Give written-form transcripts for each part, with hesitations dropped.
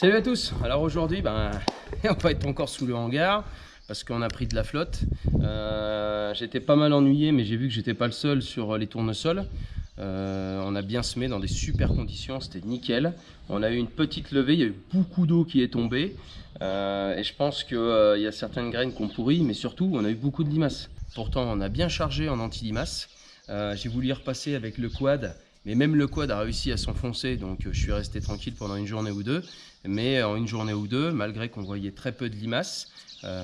Salut à tous. Alors aujourd'hui, on va être encore sous le hangar parce qu'on a pris de la flotte. J'étais pas mal ennuyé, mais j'ai vu que j'étais pas le seul sur les tournesols. On a bien semé dans des super conditions, c'était nickel. On a eu une petite levée, il y a eu beaucoup d'eau qui est tombée. Et je pense qu'il y a certaines graines qui ont pourri, mais surtout on a eu beaucoup de limaces. Pourtant on a bien chargé en anti-limaces. J'ai voulu y repasser avec le quad. Mais même le quad a réussi à s'enfoncer, donc je suis resté tranquille pendant une journée ou deux. Mais en une journée ou deux, malgré qu'on voyait très peu de limaces,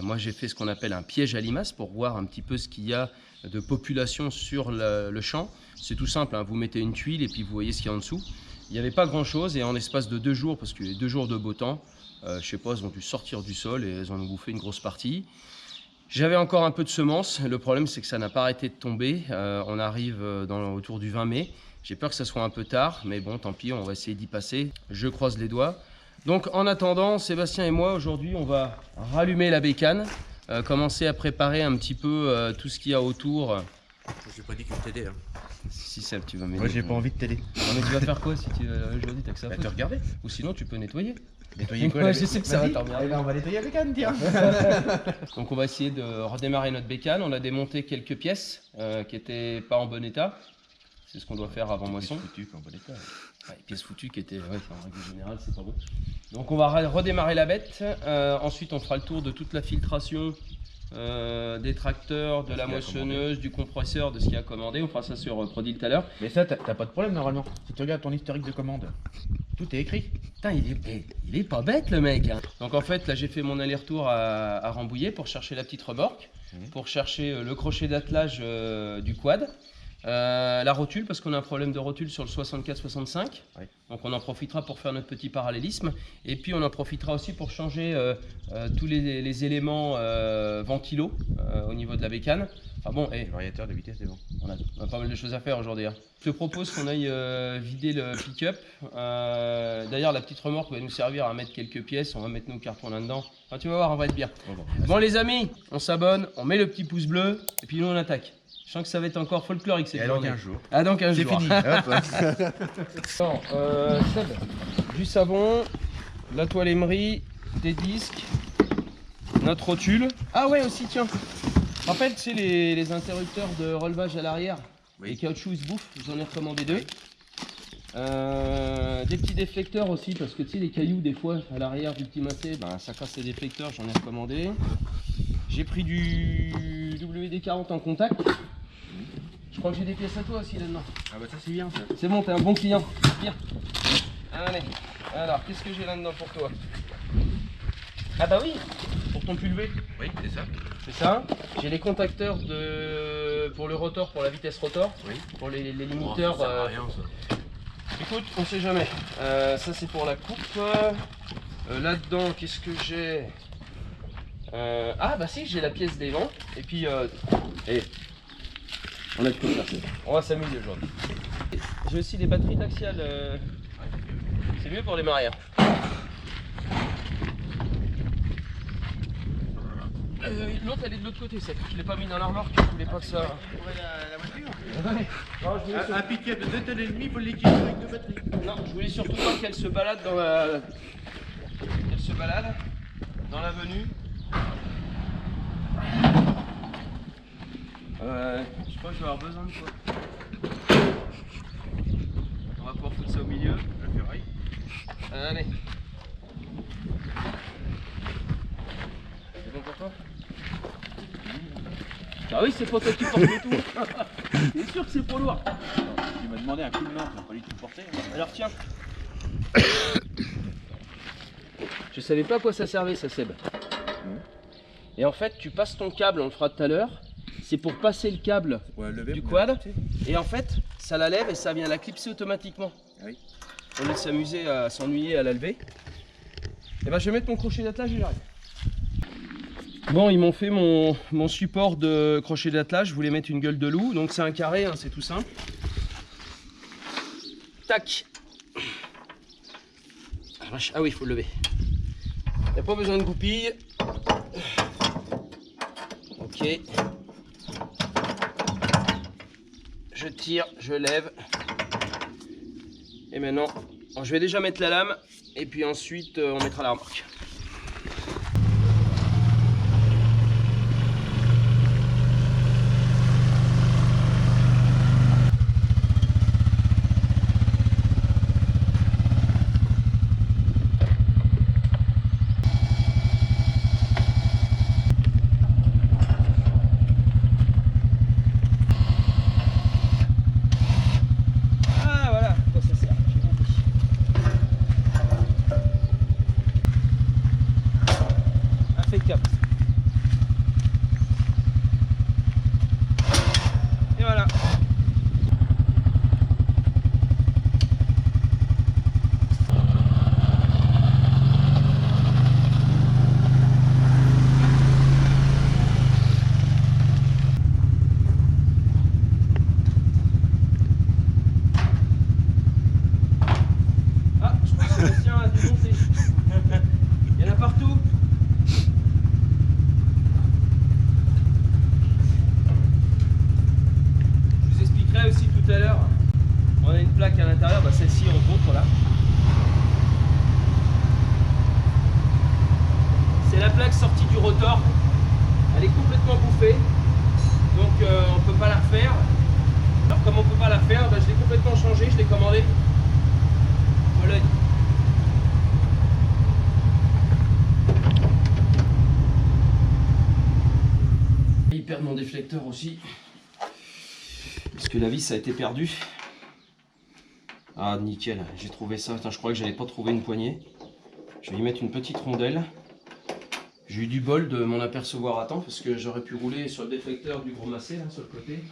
moi j'ai fait ce qu'on appelle un piège à limaces pour voir un petit peu ce qu'il y a de population sur le champ. C'est tout simple, hein, vous mettez une tuile et puis vous voyez ce qu'il y a en dessous. Il n'y avait pas grand chose et en l'espace de 2 jours, parce qu'il y a eu 2 jours de beau temps, je sais pas, elles ont dû sortir du sol et elles en ont bouffé une grosse partie. J'avais encore un peu de semences, le problème c'est que ça n'a pas arrêté de tomber. On arrive autour du 20 mai. J'ai peur que ça soit un peu tard, mais bon, tant pis, on va essayer d'y passer. Je croise les doigts. Donc, en attendant, Sébastien et moi, aujourd'hui, on va rallumer la bécane, commencer à préparer un petit peu tout ce qu'il y a autour. J'ai pas dit que je t'aidais. Hein. Si Seb, tu vas m'aider. Moi, j'ai pas envie de t'aider. Non, mais tu vas faire quoi si tu aujourd'hui t'as que ça à Bah, foutre. te regarder. Ou sinon, tu peux nettoyer. Nettoyer quoi? Ouais, je sais que ça va t'emmerder. On va nettoyer avec Anne, tiens. Donc, on va essayer de redémarrer notre bécane. On a démonté quelques pièces qui n'étaient pas en bon état. C'est ce qu'on doit faire avant moisson. Foutu, en bon état. Ouais, les pièces foutues qui étaient, ouais, en règle générale, c'est pas bon. Donc on va redémarrer la bête. Ensuite, on fera le tour de toute la filtration des tracteurs, de la moissonneuse, du compresseur, de ce qu'il y a commandé. On fera ça sur Prodil tout à l'heure. Mais ça, t'as pas de problème normalement. Si tu regardes ton historique de commande, tout est écrit. Putain, il est pas bête le mec, hein. Donc en fait, là j'ai fait mon aller-retour à Rambouillet pour chercher la petite remorque, pour chercher le crochet d'attelage du quad. La rotule, parce qu'on a un problème de rotule sur le 64-65, oui. Donc on en profitera pour faire notre petit parallélisme, et puis on en profitera aussi pour changer tous les éléments ventilo au niveau de la bécane. Ah bon, Le variateur de vitesse, c'est bon. on a pas mal de choses à faire aujourd'hui, hein. Je te propose qu'on aille vider le pick-up. D'ailleurs, la petite remorque va nous servir à mettre quelques pièces, on va mettre nos cartons là-dedans. Enfin, tu vas voir, on va être bien. Bon les amis, on s'abonne, on met le petit pouce bleu, et puis nous on attaque. Je sens que ça va être encore folklorique cette journée. Dans 15 jours. Ah, dans 15 jours. C'est fini. Non, Seb, du savon, de la toile émerie, des disques, notre rotule. Ah ouais aussi, tiens. Rappelle, tu sais, les interrupteurs de relevage à l'arrière, Oui. les caoutchoucs ils se bouffent, j'en ai recommandé 2. Des petits déflecteurs aussi, parce que tu sais, les cailloux, des fois, à l'arrière du petit massé, ça casse les déflecteurs, j'en ai recommandé. J'ai pris du WD-40 en contact. Je crois que j'ai des pièces à toi aussi là-dedans. Ah bah ça c'est bien ça. C'est bon, t'es un bon client. Bien. Allez. Alors, qu'est-ce que j'ai là-dedans pour toi? Ah bah oui, pour ton pulvé. Oui, c'est ça. C'est ça. J'ai les contacteurs pour le rotor, pour la vitesse rotor. Oui. Pour les limiteurs. Ça sert à rien ça. Écoute, on sait jamais. Ça c'est pour la coupe. Là-dedans, qu'est-ce que j'ai? Ah bah si, j'ai la pièce des vents. Et puis, on a de quoi faire. On va s'amuser aujourd'hui. J'ai aussi des batteries d'axial. C'est mieux pour les marrières. L'autre elle est de l'autre côté, celle. Je l'ai pas mis dans la remorque, je voulais pas que ça. La voiture. Ouais. Non, je voulais Un pick-up de 2 tonnes et demi pour l'équiper avec 2 batteries. Non, je voulais surtout pas qu'elle se balade dans la. Elle se balade dans l'avenue. Je crois que je vais avoir besoin de quoi. On va pouvoir foutre ça au milieu. La ferraille. Allez. C'est bon pour toi? Ah oui, c'est pas toi qui portes le tout. C'est sûr que c'est pour lourd. Il m'a demandé un coup de main, pas du tout porter. Alors tiens. Je savais pas à quoi ça servait ça, Seb. Et en fait, tu passes ton câble, on le fera tout à l'heure. C'est pour passer le câble du quad. Et en fait, ça la lève et ça vient la clipser automatiquement. Oui. On laisse s'amuser à s'ennuyer à la lever. Et ben je vais mettre mon crochet d'attelage et j'arrive. Bon, ils m'ont fait mon support de crochet d'attelage. Je voulais mettre une gueule de loup. Donc c'est un carré, hein, c'est tout simple. Tac. Ah oui, il faut le lever. Il n'y a pas besoin de goupille. Ok. Je tire, je lève. Et maintenant, Bon, je vais déjà mettre la lame et puis ensuite on mettra la remorque. Et voilà. Ah, je crois que Sébastien a démonté. Il y en a partout. Aussi tout à l'heure, on a une plaque à l'intérieur, bah celle-ci en contre là. C'est la plaque sortie du rotor, elle est complètement bouffée, donc on peut pas la refaire. Alors comme on peut pas la refaire, bah, je l'ai complètement changé, je l'ai commandé. Pologne. Il perd mon déflecteur aussi. Parce que la vis a été perdue. Ah nickel, j'ai trouvé ça. Attends, je crois que j'avais pas trouvé une poignée. Je vais y mettre une petite rondelle. J'ai eu du bol de m'en apercevoir à temps parce que j'aurais pu rouler sur le déflecteur du gros massé là sur le côté.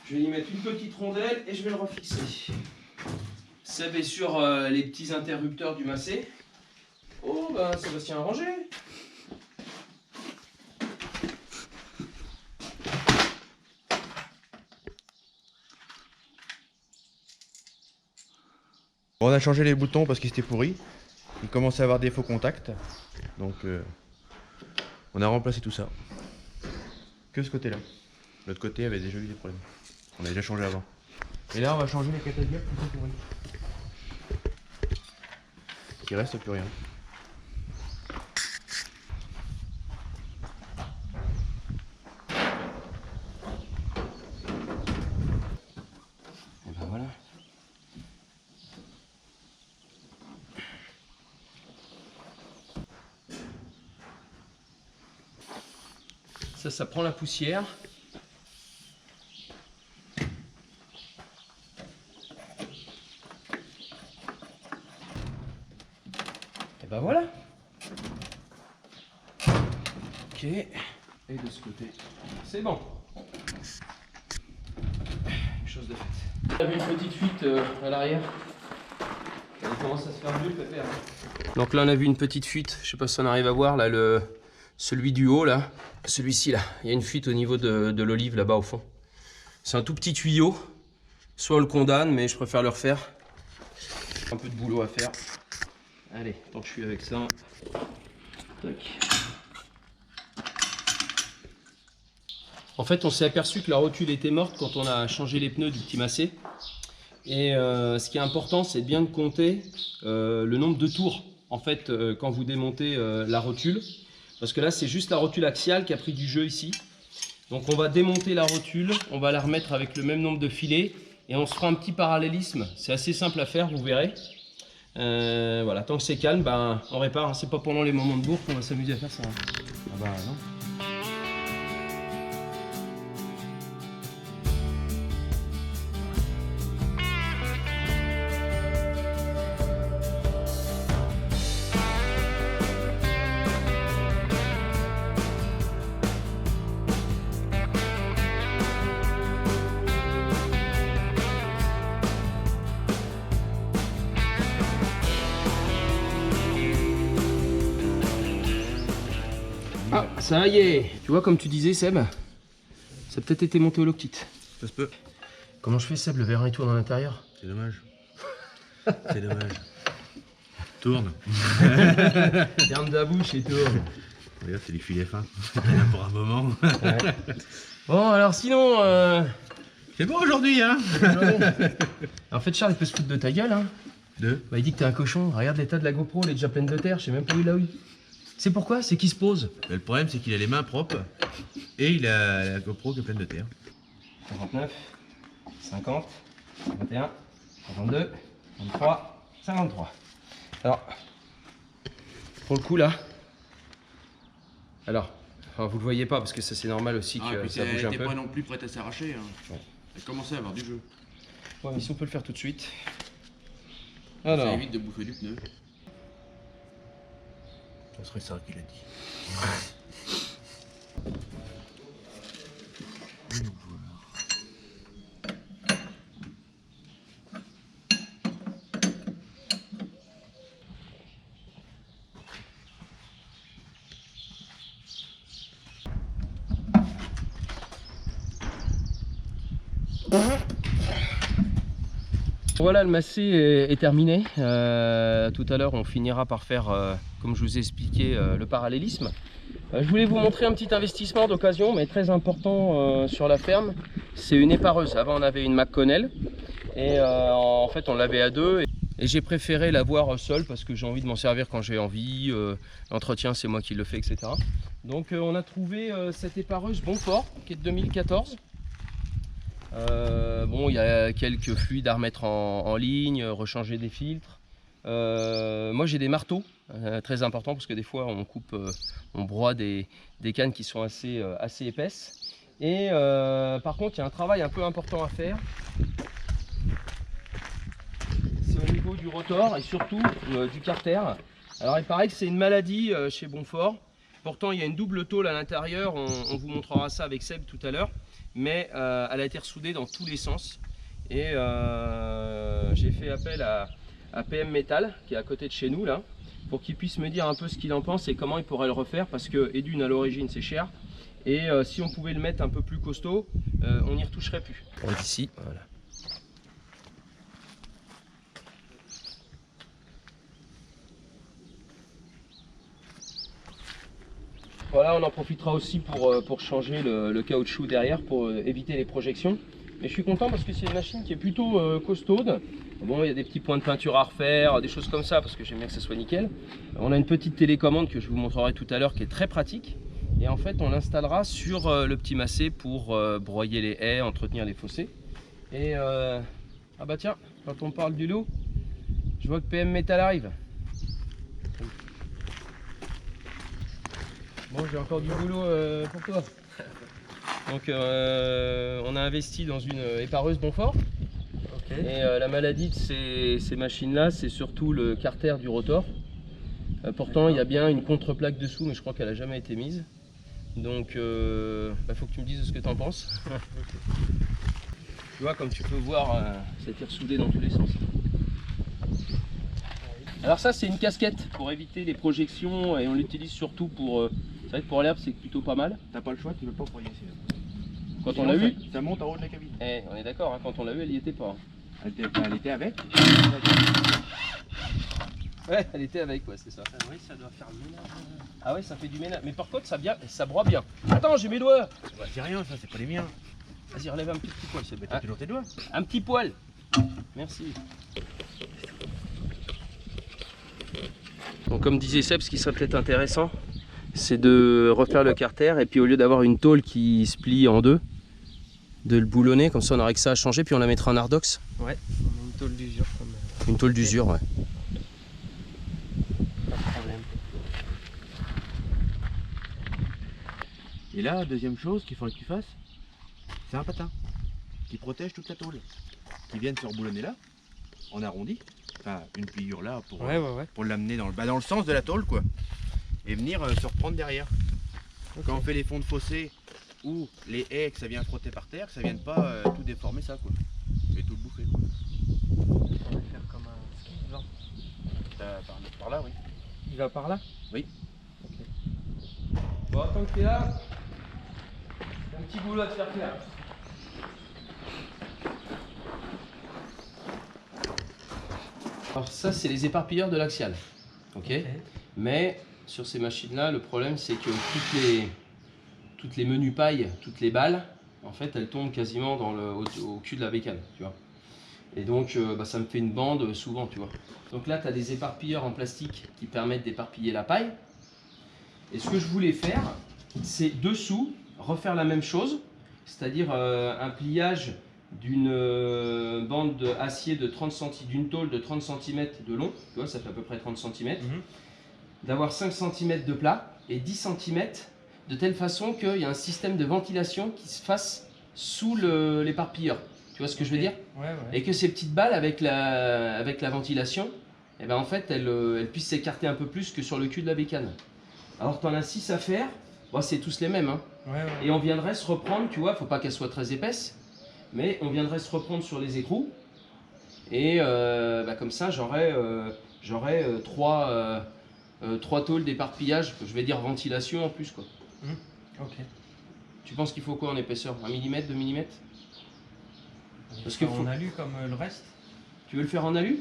Je vais y mettre une petite rondelle et je vais le refixer. Seb est sur les petits interrupteurs du massé. Oh bah Sébastien a rangé. On a changé les boutons parce qu'ils étaient pourris. Ils commençaient à avoir des faux contacts. Donc on a remplacé tout ça. Que ce côté-là. L'autre côté avait déjà eu des problèmes. On a déjà changé avant. Et là on va changer les catalyseurs qui sont pourris. Il reste plus rien. Et ben voilà. Ça prend la poussière. Et ben voilà. Ok. Et de ce côté, c'est bon. Chose de faite. Il y avait une petite fuite à l'arrière. Elle commence à se faire vieux, pépère. Donc là, on a vu une petite fuite. Je sais pas si on arrive à voir là celui du haut là. Celui-ci là, il y a une fuite au niveau de l'olive là-bas au fond. C'est un tout petit tuyau. Soit on le condamne, mais je préfère le refaire. Un peu de boulot à faire. Allez, tant que je suis avec ça. Tac. En fait, on s'est aperçu que la rotule était morte quand on a changé les pneus du petit massé. Et ce qui est important, c'est bien de compter le nombre de tours. En fait, quand vous démontez la rotule. Parce que là, c'est juste la rotule axiale qui a pris du jeu ici. Donc on va démonter la rotule, on va la remettre avec le même nombre de filets et on se fera un petit parallélisme. C'est assez simple à faire, vous verrez. Voilà, tant que c'est calme, ben, on répare. C'est pas pendant les moments de bourre qu'on va s'amuser à faire ça. Ah bah non. Ah, ça y est. Tu vois, comme tu disais, Seb, ça a peut-être été monté au loctite. Ça se peut. Comment je fais, Seb? Le vérin il tourne à l'intérieur. C'est dommage. C'est dommage. Tourne. Ferme ta bouche et tourne. Regarde, c'est du filet fin. Pour un moment. Ouais. Bon, alors sinon, C'est bon aujourd'hui, hein. En fait, Charles, il peut se foutre de ta gueule, hein. Bah, il dit que t'es un cochon. Regarde l'état de la GoPro, elle est déjà pleine de terre. Je sais même pas où il l'a eu. C'est pourquoi? C'est qui se pose. Le problème, c'est qu'il a les mains propres et il a la GoPro qui est pleine de terre. 49, 50, 51, 52, 53, 53. Alors, pour le coup là, alors, enfin, vous le voyez pas parce que ça c'est normal aussi que ça bouge un peu. Elle pas non plus prête à s'arracher. Hein. Ouais. Elle commençait à avoir du jeu. Ouais, mais si on peut le faire tout de suite. Alors. Ça évite de bouffer du pneu. Ça serait ça qu'il a dit. Voilà, le massé est terminé. Tout à l'heure, on finira par faire, comme je vous ai expliqué, le parallélisme. Je voulais vous montrer un petit investissement d'occasion, mais très important sur la ferme. C'est une épareuse. Avant, on avait une McConnell et en fait, on l'avait à deux. Et j'ai préféré l'avoir seule parce que j'ai envie de m'en servir quand j'ai envie. L'entretien, c'est moi qui le fais, etc. Donc, on a trouvé cette épareuse Bonfort qui est de 2014. Bon, il y a quelques fluides à remettre en ligne, rechanger des filtres. Moi j'ai des marteaux, très importants parce que des fois on coupe, on broie des cannes qui sont assez épaisses. Et par contre il y a un travail un peu important à faire. C'est au niveau du rotor et surtout du carter. Alors il paraît que c'est une maladie chez Bonfort. Pourtant il y a une double tôle à l'intérieur, on vous montrera ça avec Seb tout à l'heure. Mais elle a été ressoudée dans tous les sens et j'ai fait appel à PM Metal qui est à côté de chez nous là pour qu'il puisse me dire un peu ce qu'il en pense et comment il pourrait le refaire parce que et d'une à l'origine c'est cher et si on pouvait le mettre un peu plus costaud on n'y retoucherait plus. On est ici, voilà. Voilà, on en profitera aussi pour changer le caoutchouc derrière pour éviter les projections. Mais je suis content parce que c'est une machine qui est plutôt costaude. Bon, il y a des petits points de peinture à refaire, des choses comme ça parce que j'aime bien que ça soit nickel. On a une petite télécommande que je vous montrerai tout à l'heure qui est très pratique. Et en fait, on l'installera sur le petit massé pour broyer les haies, entretenir les fossés. Et ah bah tiens, quand on parle du lot, je vois que PM Metal arrive. Bon, j'ai encore du boulot pour toi. Donc on a investi dans une épareuse Bonfort. Okay. Et la maladie de ces machines-là, c'est surtout le carter du rotor. Pourtant, il y a bien une contre-plaque dessous, mais je crois qu'elle n'a jamais été mise. Donc faut que tu me dises ce que tu en penses. Okay. Tu vois, comme tu peux voir, ça a été ressoudé dans tous les sens. Alors ça, c'est une casquette pour éviter les projections et on l'utilise surtout pour... c'est vrai que pour l'herbe, c'est plutôt pas mal. T'as pas le choix, tu veux pas broyer. Quand on l'a eu, ça monte en haut de la cabine. On est d'accord, hein, quand on l'a eu, elle y était pas. Elle était avec. Ouais, elle était avec, ouais, c'est ça. Ah oui, ça doit faire le ménage. Ah ouais, ça fait du ménage. Mais par contre, ça broie bien. Attends, j'ai mes doigts. C'est rien, ça, c'est pas les miens. Vas-y, relève un petit poil. T'as toujours tes doigts. Un petit poil. Merci. Donc comme disait Seb, ce qui serait peut-être intéressant, c'est de refaire le carter et puis au lieu d'avoir une tôle qui se plie en deux, de le boulonner, comme ça on aurait que ça à changer, puis on la mettra en ardox. Ouais, on a une tôle d'usure. Une tôle d'usure, ouais. Pas de problème. Et là, deuxième chose qu'il faudrait que tu fasses, c'est un patin qui protège toute la tôle. Qui vienne se reboulonner là, en arrondi. Enfin, une pliure là pour l'amener dans le sens de la tôle quoi. Et venir se reprendre derrière. Okay. Quand on fait les fonds de fossé ou les haies que ça vient frotter par terre, que ça vienne pas tout déformer ça quoi. Et tout le bouffer quoi. On va faire comme un ski de vent. Par là oui. Il va par là? Oui. Okay. Bon, tant que t'es là, un petit boulot à te faire faire. Alors ça, c'est les éparpilleurs de l'axial. Okay. Mais sur ces machines-là, le problème, c'est que toutes les menus pailles, toutes les balles, en fait, elle tombe quasiment au cul de la bécane, tu vois. Et donc, ça me fait une bande souvent, tu vois. Donc là, tu as des éparpilleurs en plastique qui permettent d'éparpiller la paille. Et ce que je voulais faire, c'est dessous, refaire la même chose, c'est-à-dire un pliage d'une bande d'acier de 30 cm, d'une tôle de 30 cm de long, tu vois, ça fait à peu près 30 cm, d'avoir 5 cm de plat et 10 cm, de telle façon qu'il y a un système de ventilation qui se fasse sous l'éparpilleur. Tu vois ce que je veux dire? Ouais. Et que ces petites balles avec la ventilation, eh ben en fait, elles puissent s'écarter un peu plus que sur le cul de la bécane. Alors tu en as 6 à faire, bon, c'est tous les mêmes. Hein. Ouais. Et on viendrait se reprendre, tu vois, faut pas qu'elles soient très épaisses, mais on viendrait se reprendre sur les écrous. Et comme ça, j'aurais 3 tôles d'éparpillage, je vais dire ventilation en plus, quoi. Ok. Tu penses qu'il faut quoi en épaisseur? 1 mm, 2 mm? Parce que On a lu comme le reste. Tu veux le faire en alu?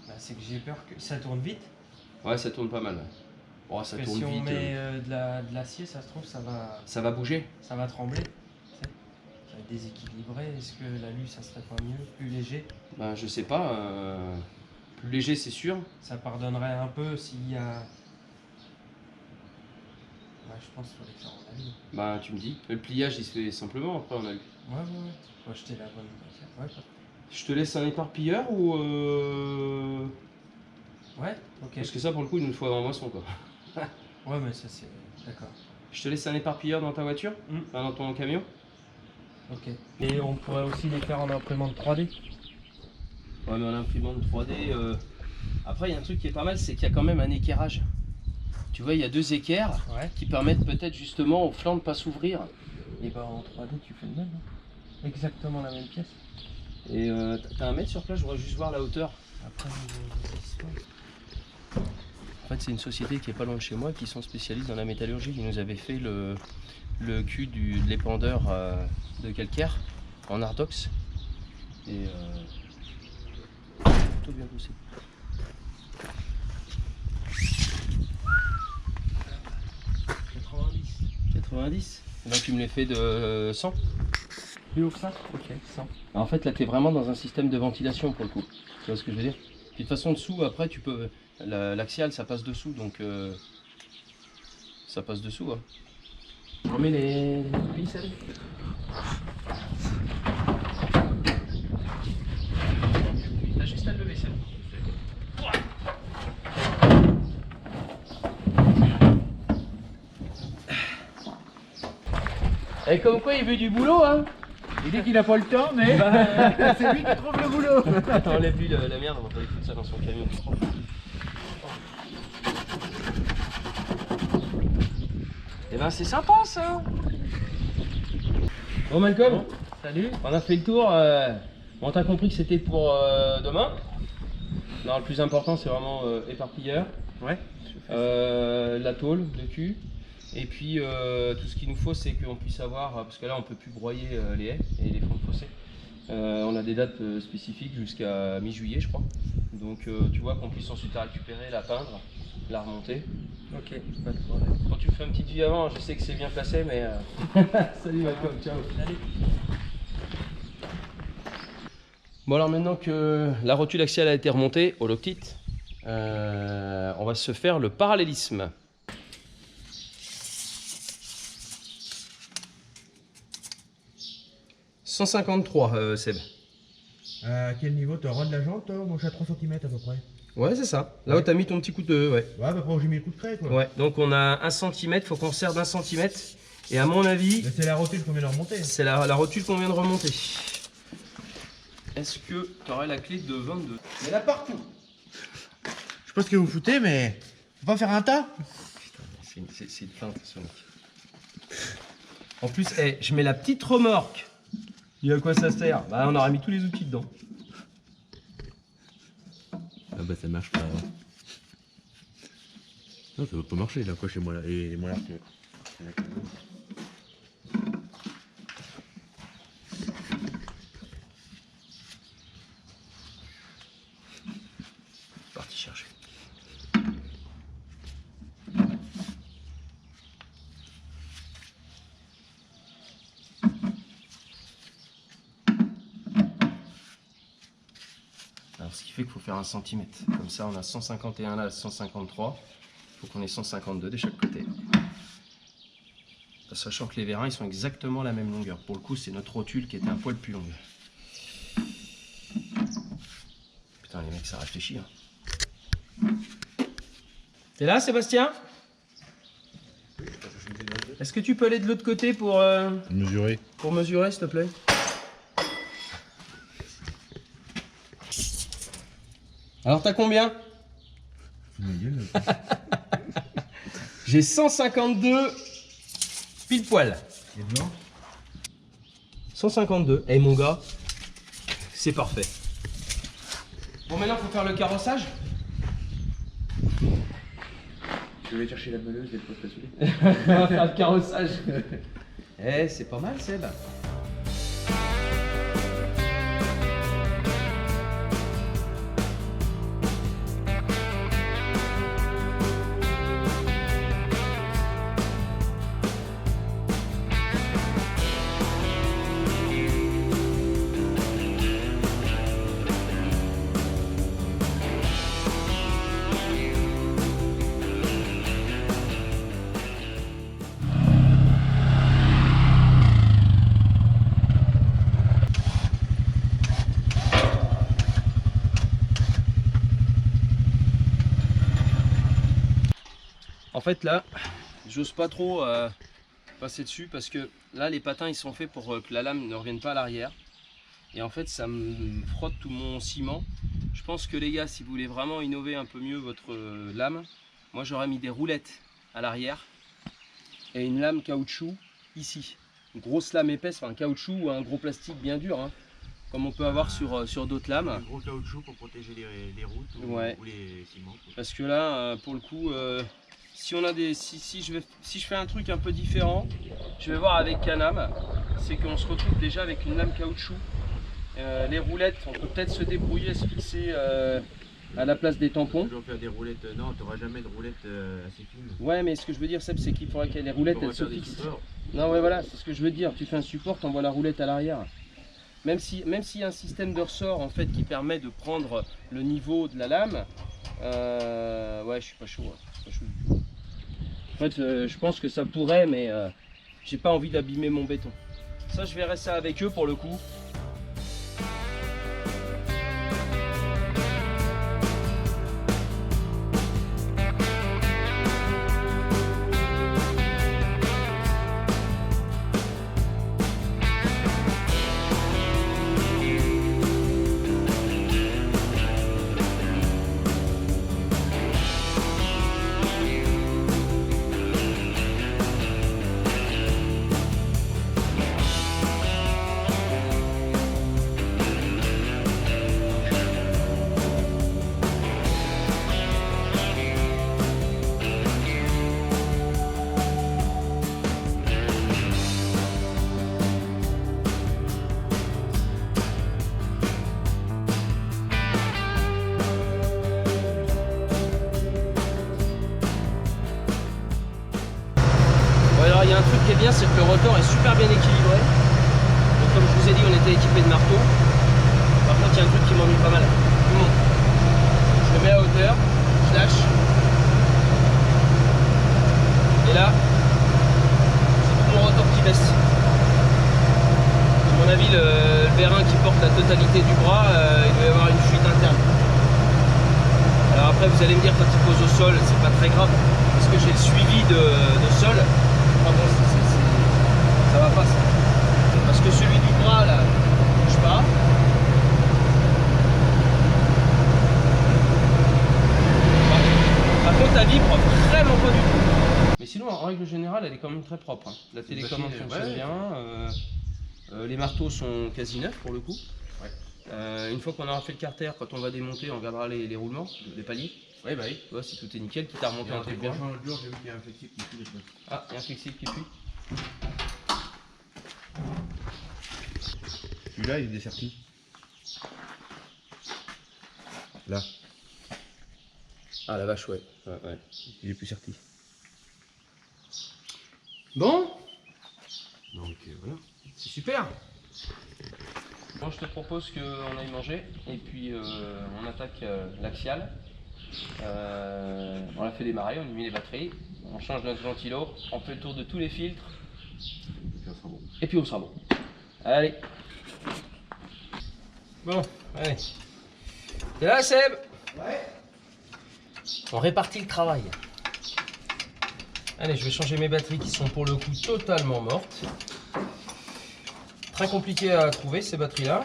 Bah, c'est que j'ai peur que ça tourne vite. Ouais, ça tourne pas mal. Ouais. Oh, ça Parce que tourne si on vite. met de l'acier, ça se trouve, Ça va bouger. ça va trembler. Tu sais. Ça va être déséquilibré. Est-ce que l'alu, ça serait pas mieux, plus léger? Ben, je sais pas. Plus léger, c'est sûr. Ça pardonnerait un peu s'il y a. Ouais, je pense qu'il faut les faire en alu. Bah, tu me dis. Le pliage, il se fait simplement après en alu. Ouais. Faut acheter la bonne matière. Ouais, Je te laisse un éparpilleur ou. ouais, ok. Parce que ça, pour le coup, il nous faut avant moisson, quoi. Ouais, mais ça, c'est. D'accord. Je te laisse un éparpilleur dans ta voiture? Enfin, dans ton camion? Ok. Et on pourrait aussi les faire en imprimante 3D. Ouais, mais en imprimante 3D. Après, il y a un truc qui est pas mal, c'est qu'il y a quand même un équerrage. Tu vois, il y a 2 équerres Ouais. qui permettent peut-être justement au flanc de pas s'ouvrir. Et bah en 3D, tu fais le même. Hein. Exactement la même pièce. Et t'as un mètre sur place, je voudrais juste voir la hauteur. Après, distance. En fait, c'est une société qui est pas loin de chez moi, qui sont spécialistes dans la métallurgie. Ils nous avaient fait le cul de l'épandeur de calcaire en Ardox. Et plutôt bien poussé. 90. Là, tu me les fais de 100. Plus haut que ça? Ok, 100. En fait, là, tu es vraiment dans un système de ventilation pour le coup. Tu vois ce que je veux dire? Puis de toute façon, dessous, après, tu peux. L'axial, ça passe dessous, donc. Ça passe dessous. Hein. Je remets les ficelles. T'as juste à le lever, celle. Et comme quoi, il veut du boulot, hein? Il dit qu'il n'a pas le temps, mais c'est lui qui trouve le boulot. Attends, enlève-lui la merde, on va pas lui foutre ça dans son camion. Et ben c'est sympa ça. Bon Malcolm, Salut. on a fait le tour. Bon, t'as compris que c'était pour demain. Non, le plus important c'est vraiment éparpilleur. Ouais. La tôle de cul. Et puis tout ce qu'il nous faut c'est qu'on puisse avoir, parce que là on peut plus broyer les haies et les fonds de fossé. On a des dates spécifiques jusqu'à mi-juillet je crois. Donc tu vois qu'on puisse ensuite la récupérer, la peindre, la remonter. Ok, pas de problème. Quand tu me fais une petite vie avant, je sais que c'est bien placé mais... Salut Malcolm, ciao. Allez. Bon alors maintenant que la rotule axiale a été remontée au loctite, on va se faire le parallélisme. « 153 Seb. À quel niveau? Tu auras de la jante, toi? Moi, je suis à 3 cm à peu près. Ouais, c'est ça. Là où t'as mis ton petit coup de... Ouais. Ouais, à peu près où j'ai mis le coup de craie, quoi. Ouais, donc on a 1 cm, faut qu'on serre d'1 cm. Et à mon avis, Mais c'est la rotule qu'on vient de remonter. c'est la rotule qu'on vient de remonter. Est-ce que tu aurais la clé de 22? Il y en a partout. Je sais pas ce que vous foutez, mais faut pas faire un tas. C'est une feinte, Sonic. En plus, je mets la petite remorque. Et à quoi ça sert? Bah, on aurait mis tous les outils dedans. Ah bah ça marche pas. Non, ça va pas marcher là, quoi, chez moi là. Et moi là. Parti chercher. Alors, ce qui fait qu'il faut faire 1 cm. Comme ça, on a 151 là, 153. Il faut qu'on ait 152 de chaque côté. Sachant que les vérins, ils sont exactement la même longueur. Pour le coup, c'est notre rotule qui était un poil plus longue. Putain, les mecs, ça réfléchit. Hein. T'es là, Sébastien? Est-ce que tu peux aller de l'autre côté pour Mesurer. pour mesurer, s'il te plaît? Alors, t'as combien? J'ai 152 pile poil. 152. Eh mon gars, c'est parfait. Bon, maintenant, faut faire le carrossage. Je vais chercher la meuleuse et le poste à souder. On va faire le carrossage. Eh, c'est pas mal, Seb. En fait là, j'ose pas trop passer dessus parce que là les patins ils sont faits pour que la lame ne revienne pas à l'arrière. Et en fait ça me frotte tout mon ciment. Je pense que les gars, si vous voulez vraiment innover un peu mieux votre lame, moi j'aurais mis des roulettes à l'arrière et une lame caoutchouc ici. Une grosse lame épaisse, enfin un caoutchouc ou un gros plastique bien dur, hein, comme on peut avoir sur d'autres lames. Un gros caoutchouc pour protéger les routes ou, Ouais. ou les ciments. Parce que là, pour le coup, si on a des, si je fais un truc un peu différent, je vais voir avec Can-Am, c'est qu'on se retrouve déjà avec une lame caoutchouc. Les roulettes, on peut peut-être se débrouiller à se fixer à la place des tampons. Toujours faire des roulettes, non, tu n'auras jamais de roulettes assez fines. Ouais, mais ce que je veux dire, Seb, c'est qu'il faudrait que les roulettes elles se fixent. Non, ouais, voilà, c'est ce que je veux dire. Tu fais un support, tu envoies la roulette à l'arrière. Même s'il y a un système de ressort en fait qui permet de prendre le niveau de la lame, ouais, je suis pas chaud. Hein. Je suis pas chaud du tout. En fait, je pense que ça pourrait, mais j'ai pas envie d'abîmer mon béton. Ça, je verrai ça avec eux pour le coup. Alors il y a un truc qui est bien, c'est que le rotor est super bien équilibré. Donc comme je vous ai dit, on était équipé de marteau. Par contre, il y a un truc qui m'ennuie pas mal. Je le mets à hauteur, je lâche. Et là, c'est tout mon rotor qui baisse. À mon avis, le vérin qui porte la totalité du bras, il doit y avoir une fuite interne. Alors après, vous allez me dire, quand il pose au sol, c'est pas très grave, parce que j'ai le suivi de sol. Ah bon, ça va pas ça. Parce que celui du bras là, il bouge pas. Par contre, la vibre vraiment pas du tout. Mais sinon, en règle générale, elle est quand même très propre. Hein. La télécommande fonctionne bien. Les marteaux sont quasi neufs pour le coup. Ouais. Une fois qu'on aura fait le carter, quand on va démonter, on regardera les roulements, les paliers. Oui, bah oui. Tu vois, si tout est nickel, quitte à remonter un truc bien. J'ai vu qu'il y a un flexible qui fuit les choses. Ah, il y a un flexible qui fuit. Celui-là, il est desserti. Là, Ah la vache, ouais. Ouais. il est plus serti. Bon, Donc voilà. c'est super. Bon, je te propose qu'on aille manger et puis on attaque l'axial. On l'a fait démarrer, on a mis les batteries, on change notre ventilo, on fait le tour de tous les filtres et puis on sera bon. Allez. Bon, allez. T'es là, Seb? Ouais. On répartit le travail. Allez, je vais changer mes batteries qui sont pour le coup totalement mortes. Très compliqué à trouver ces batteries-là,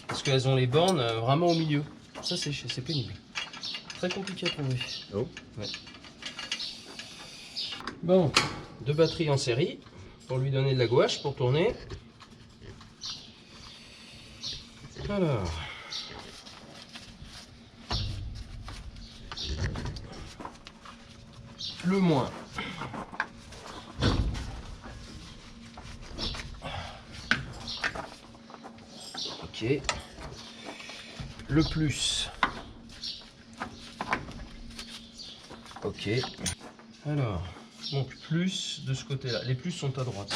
parce qu'elles ont les bornes vraiment au milieu. Ça, c'est pénible. Très compliqué à trouver. Oh. Ouais. Bon, 2 batteries en série pour lui donner de la gouache pour tourner. Alors. Le moins. Ok. Le plus. Ok. Alors, donc plus de ce côté-là. Les plus sont à droite.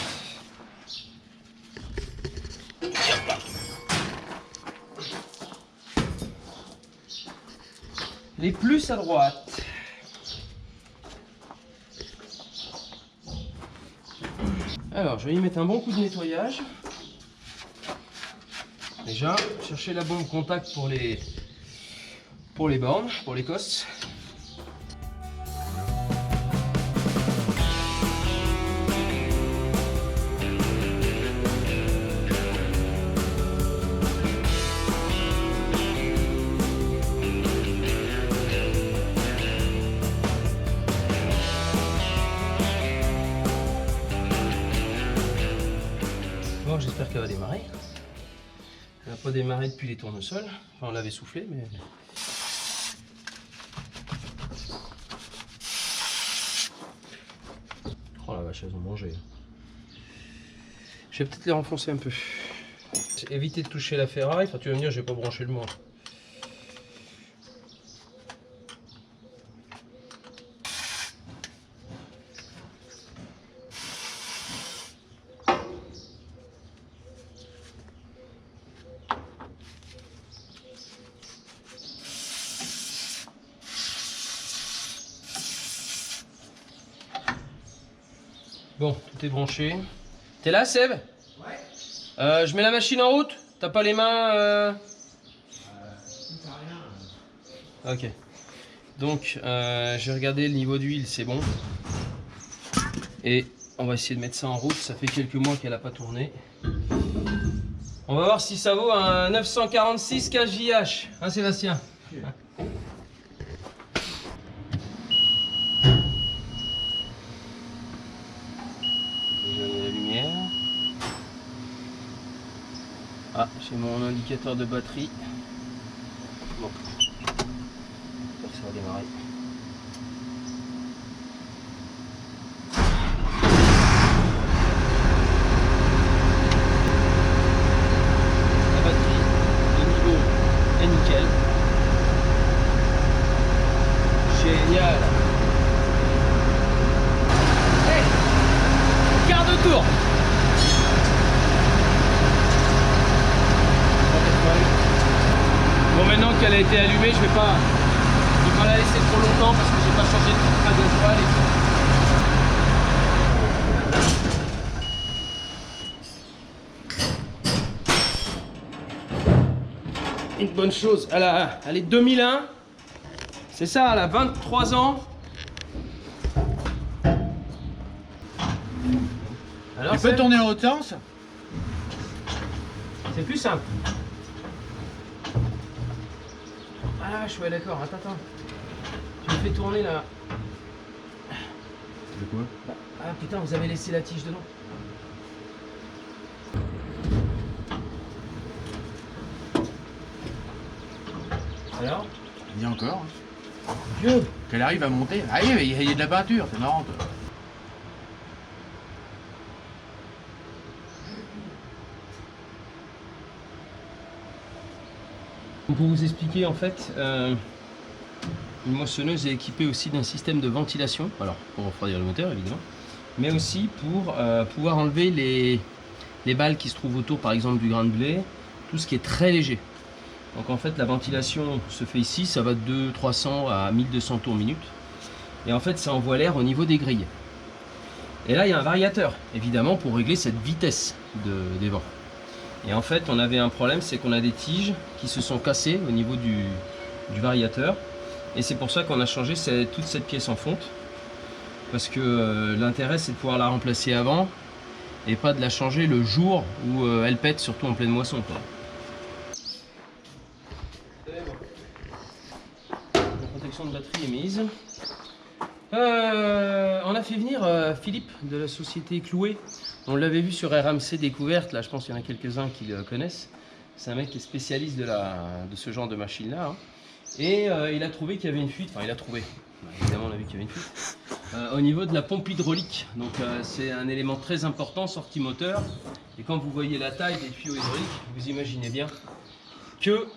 Les plus à droite. Alors, je vais y mettre un bon coup de nettoyage. Déjà, chercher la bombe contact pour les bornes, pour les cosses. Bon, j'espère qu'elle va démarrer. Elle n'a pas démarré depuis les tournesols. Enfin, on l'avait soufflé, mais... Oh la vache, elles ont mangé. Je vais peut-être les renfoncer un peu. Éviter de toucher la ferraille. Enfin, tu vas me dire, je vais pas brancher le mot. Bon, tout est branché. T'es là, Seb? Ouais. Je mets la machine en route. T'as pas les mains Ok. Donc, j'ai regardé le niveau d'huile, c'est bon. Et on va essayer de mettre ça en route. Ça fait quelques mois qu'elle n'a pas tourné. On va voir si ça vaut un 946 kJH. Hein, Sébastien? La lumière. Ah, j'ai mon indicateur de batterie. Bon, j'espère que ça va démarrer. La batterie, le niveau est nickel. Génial. Hey, quart de tour. Bon, maintenant qu'elle a été allumée, je vais pas la laisser trop longtemps parce que j'ai pas changé de filtre à gasoil et tout. Une bonne chose, elle est 2001, c'est ça, elle a 23 ans. Alors, Tu peux tourner dans l'autre sens? c'est plus simple. Ah, je suis d'accord, attends. Tu me fais tourner là. De quoi? Ah putain, vous avez laissé la tige dedans. Alors? Il y a encore. Dieu! Qu'elle arrive à monter. Ah oui, mais il y a de la peinture, c'est marrant. Toi. Pour vous expliquer, en fait, une moissonneuse est équipée aussi d'un système de ventilation, alors pour refroidir le moteur évidemment, mais aussi pour pouvoir enlever les balles qui se trouvent autour, par exemple du grain de blé, tout ce qui est très léger. Donc en fait la ventilation se fait ici, ça va de 300 à 1200 tours minute. Et en fait ça envoie l'air au niveau des grilles. Et là il y a un variateur, évidemment, pour régler cette vitesse des vents. Et en fait on avait un problème, c'est qu'on a des tiges qui se sont cassées au niveau du variateur. Et c'est pour ça qu'on a changé toute cette pièce en fonte. Parce que l'intérêt c'est de pouvoir la remplacer avant et pas de la changer le jour où elle pète, surtout en pleine moisson, quoi. La protection de batterie est mise. On a fait venir Philippe de la société Cloué. On l'avait vu sur RMC Découverte, là je pense qu'il y en a quelques-uns qui le connaissent. C'est un mec qui est spécialiste de ce genre de machine-là. Hein. Et il a trouvé qu'il y avait une fuite, enfin il a trouvé, évidemment on a vu qu'il y avait une fuite, au niveau de la pompe hydraulique. Donc c'est un élément très important, sortie moteur. Et quand vous voyez la taille des tuyaux hydrauliques, vous imaginez bien que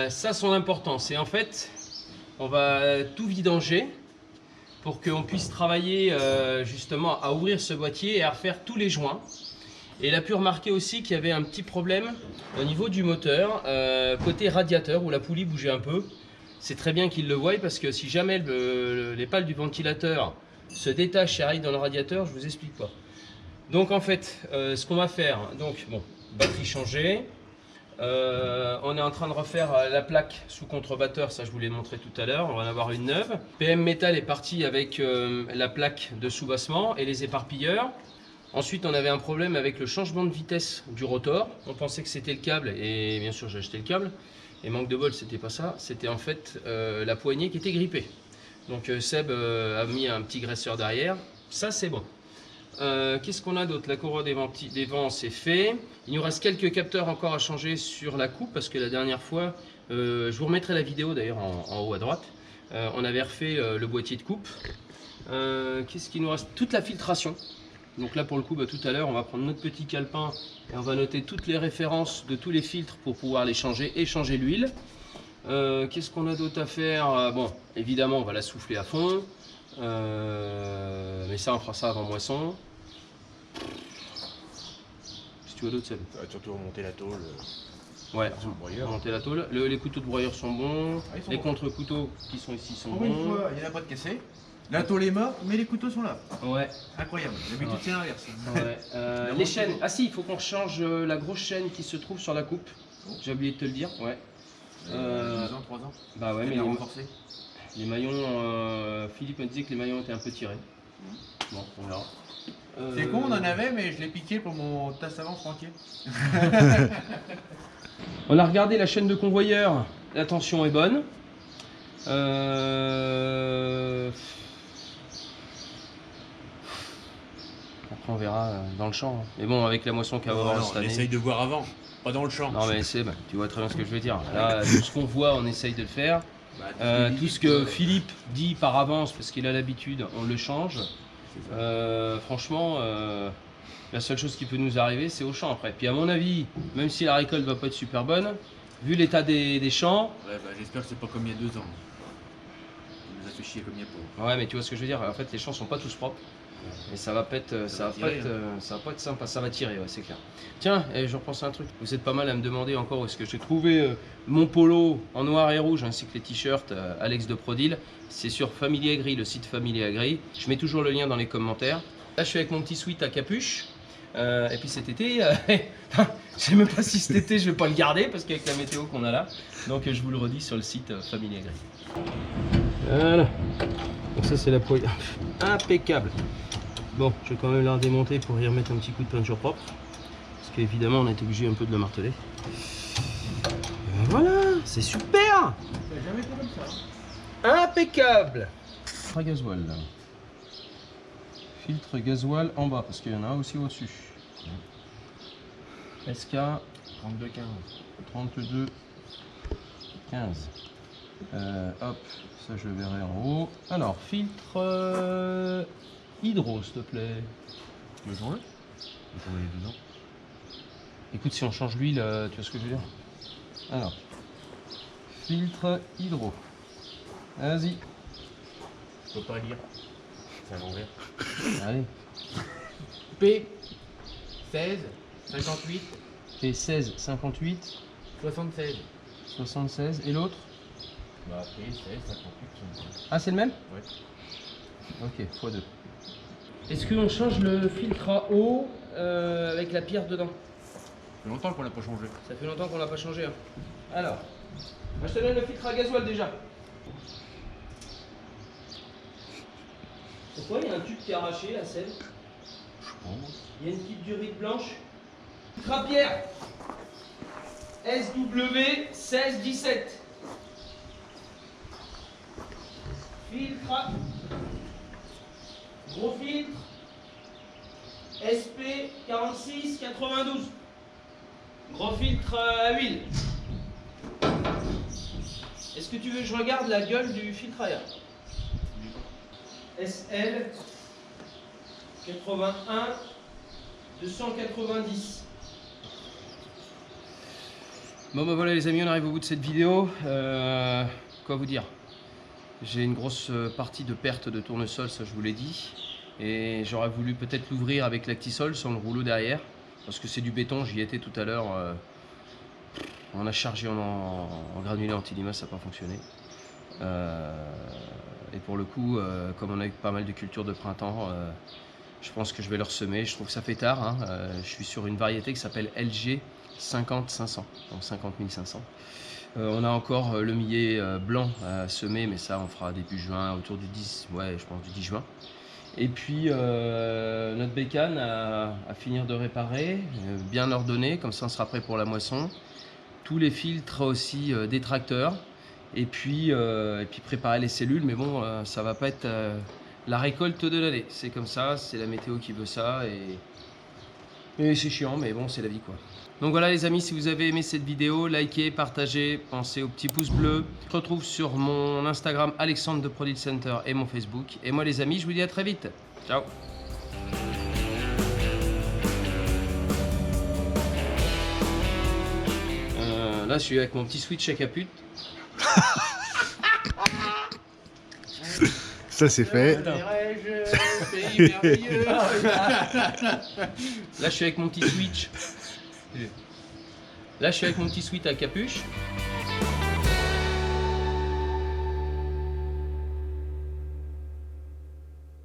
ça a son importance. Et en fait, on va tout vidanger pour qu'on puisse travailler justement à ouvrir ce boîtier et à refaire tous les joints. Et il a pu remarquer aussi qu'il y avait un petit problème au niveau du moteur, côté radiateur, où la poulie bougeait un peu. C'est très bien qu'il le voie parce que si jamais les pales du ventilateur se détachent et arrivent dans le radiateur, je vous explique pas. Donc en fait, ce qu'on va faire, donc bon, batterie changée. On est en train de refaire la plaque sous contrebatteur, ça je vous l'ai montré tout à l'heure, on va en avoir une neuve. PM Metal est parti avec la plaque de sous-bassement et les éparpilleurs. Ensuite on avait un problème avec le changement de vitesse du rotor. On pensait que c'était le câble et bien sûr j'ai acheté le câble. Et manque de bol, c'était pas ça, c'était en fait la poignée qui était grippée. Donc Seb a mis un petit graisseur derrière, ça c'est bon. Qu'est-ce qu'on a d'autre? La courroie des vents c'est fait. Il nous reste quelques capteurs encore à changer sur la coupe parce que la dernière fois, je vous remettrai la vidéo d'ailleurs en haut à droite, on avait refait le boîtier de coupe. Qu'est-ce qu'il nous reste? Toute la filtration. Donc là pour le coup, tout à l'heure on va prendre notre petit calepin et on va noter toutes les références de tous les filtres pour pouvoir les changer et changer l'huile. Qu'est-ce qu'on a d'autre à faire? Bon, évidemment on va la souffler à fond, mais ça on fera ça avant moisson. Si tu veux d'autres, Seb. Ça va surtout remonter la tôle. Ouais, remonter la tôle. Les couteaux de broyeur sont bons, les contre-couteaux qui sont ici sont Pour une bons. fois, il n'y en a pas de cassé. La tôle est morte, mais les couteaux sont là. Ouais. Incroyable. D'habitude, c'est l'inverse. Ouais. Les chaînes. Ah si, il faut qu'on change la grosse chaîne qui se trouve sur la coupe. J'ai oublié de te le dire. Ouais. 2 ans, 3 ans. Bah ouais, mais renforcé. les maillons. Philippe me disait que les maillons étaient un peu tirés. Bon, on verra. C'est con, on en avait, mais je l'ai piqué pour mon tasse avant entier. On a regardé la chaîne de convoyeur. La tension est bonne. Après on verra dans le champ. Mais bon, avec la moisson qu'il va y avoir cette On année. essaye de voir avant, pas dans le champ. Non mais c'est, tu vois très bien ce que je veux dire. Là, tout ce qu'on voit, on essaye de le faire. Tout ce que Philippe dit par avance, parce qu'il a l'habitude, on le change. Franchement, la seule chose qui peut nous arriver, c'est au champ après. Puis à mon avis, même si la récolte va pas être super bonne, vu l'état des champs... Ouais, j'espère que c'est pas comme il y a 2 ans. Il nous a fait chier comme il y a pas. Ouais, mais tu vois ce que je veux dire, en fait les champs sont pas tous propres. Et ça va pas être, ça va pas être sympa, ça va tirer, ouais, c'est clair. Tiens, je repense à un truc. Vous êtes pas mal à me demander encore où est-ce que j'ai trouvé mon polo en noir et rouge ainsi que les t-shirts Alex de Prodil. C'est sur Family Agri, le site Family Agri. Je mets toujours le lien dans les commentaires. Là, je suis avec mon petit sweat à capuche. Et puis cet été, je sais même pas si cet été je vais pas le garder parce qu'avec la météo qu'on a là. Donc je vous le redis sur le site Family Agri. Voilà. Donc ça c'est la poignée. Impeccable. Bon, je vais quand même la redémonter pour y remettre un petit coup de peinture propre. Parce qu'évidemment on a été obligé un peu de la marteler. Voilà, c'est super. Ça n'a jamais été comme ça. Impeccable. Filtre gasoil. Filtre gasoil en bas parce qu'il y en a aussi au-dessus. SK 32,15. 32,15. Hop, ça je le verrai en haut. Alors, filtre hydro, s'il te plaît. Le joint. Écoute, si on change l'huile, tu vois ce que je veux dire? Alors, filtre hydro. Vas-y. Je peux pas lire. C'est à l'envers. Allez. P 16 58 P16 58 76. 76. Et l'autre? Bah après, 16, 58. Ah, c'est le même? Ouais. Ok, x2. Est-ce qu'on change le filtre à eau avec la pierre dedans? Ça fait longtemps qu'on l'a pas changé. Ça fait longtemps qu'on l'a pas changé. Hein. Alors, moi je te donne le filtre à gasoil déjà. Pourquoi il y a un tube qui est arraché, la selle? Je pense. Il y a une petite durite blanche. Filtre à pierre SW 1617. Filtre à... Gros filtre SP 4692. Gros filtre à huile. Est-ce que tu veux que je regarde la gueule du filtre à air? SL 81 290. Bon bah voilà les amis, on arrive au bout de cette vidéo. Quoi vous dire? J'ai une grosse partie de perte de tournesol, ça je vous l'ai dit. Et j'aurais voulu peut-être l'ouvrir avec l'Actisol sans le rouleau derrière. Parce que c'est du béton, j'y étais tout à l'heure. On a chargé en granulé anti-limace, ça n'a pas fonctionné. Et pour le coup, comme on a eu pas mal de cultures de printemps, je pense que je vais le ressemer. Je trouve que ça fait tard. Hein. Je suis sur une variété qui s'appelle LG 50500, donc 50 500. On a encore le millet blanc à semer, mais ça on fera début juin, autour du 10, ouais, je pense du 10 juin. Et puis notre bécane à finir de réparer, bien ordonnée, comme ça on sera prêt pour la moisson. Tous les filtres aussi des tracteurs. Et puis préparer les cellules, mais bon, ça va pas être la récolte de l'année. C'est comme ça, c'est la météo qui veut ça, et c'est chiant, mais bon, c'est la vie quoi. Donc voilà les amis, si vous avez aimé cette vidéo, likez, partagez, pensez au petit pouce bleu. Je te retrouve sur mon Instagram Alexandre de Product Center et mon Facebook. Et moi les amis, je vous dis à très vite. Ciao. Là je suis avec mon petit switch à caput. Ça c'est fait. Là je suis avec mon petit switch. Là je suis avec mon petit switch à capuche.